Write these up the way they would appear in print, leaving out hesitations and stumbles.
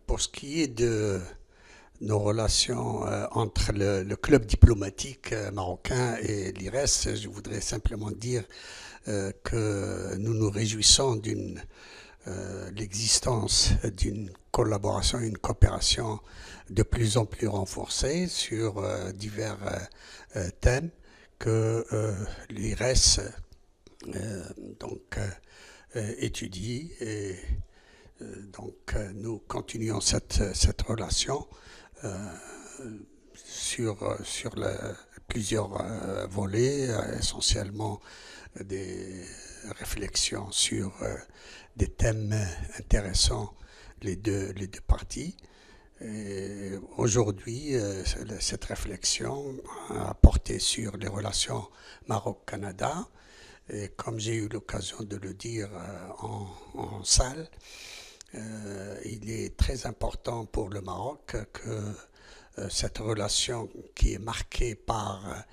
Pour ce qui est de nos relations entre le club diplomatique marocain et l'IRES, je voudrais simplement dire que nous nous réjouissons d'une l'existence d'une collaboration, une coopération de plus en plus renforcée sur divers thèmes que l'IRES donc étudie et nous continuons cette relation euh, sur plusieurs volets, essentiellement des réflexions sur des thèmes intéressants les deux parties. Aujourd'hui, cette réflexion a porté sur les relations Maroc-Canada. Et comme j'ai eu l'occasion de le dire en salle, il est très important pour le Maroc que cette relation qui est marquée par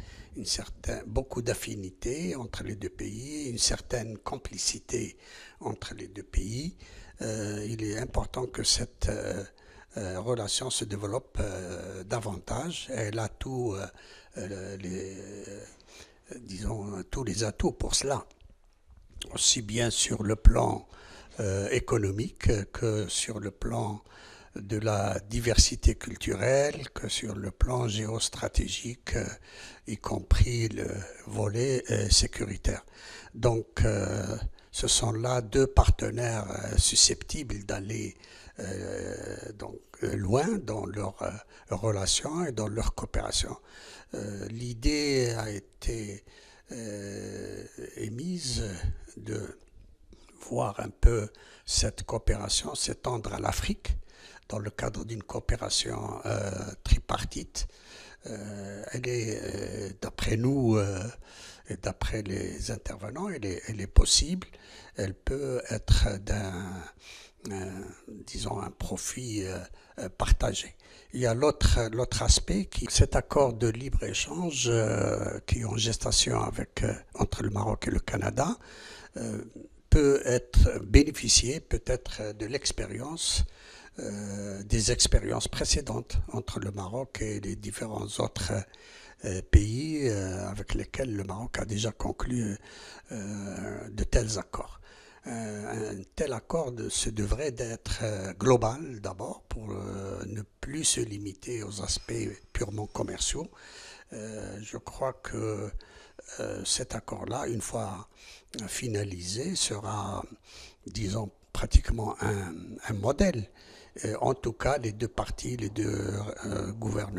beaucoup d'affinités entre les deux pays, une certaine complicité entre les deux pays, il est important que cette relation se développe davantage. Elle a tous les atouts pour cela, aussi bien sur le plan économique que sur le plan de la diversité culturelle, que sur le plan géostratégique, y compris le volet sécuritaire. Donc, ce sont là deux partenaires susceptibles d'aller loin dans leur relation et dans leur coopération. L'idée a été émise de voir un peu cette coopération s'étendre à l'Afrique dans le cadre d'une coopération tripartite. Elle est, d'après nous, et d'après les intervenants, elle est possible. Elle peut être disons, un profit partagé. Il y a l'autre aspect, cet accord de libre-échange qui est en gestation entre le Maroc et le Canada, peut bénéficier peut-être de l'expérience, des expériences précédentes entre le Maroc et les différents autres pays avec lesquels le Maroc a déjà conclu de tels accords. Un tel accord devrait d'être global d'abord pour ne plus se limiter aux aspects purement commerciaux. Je crois que cet accord-là, une fois finalisé, sera, disons, pratiquement un modèle. En tout cas, les deux parties, les deux gouvernements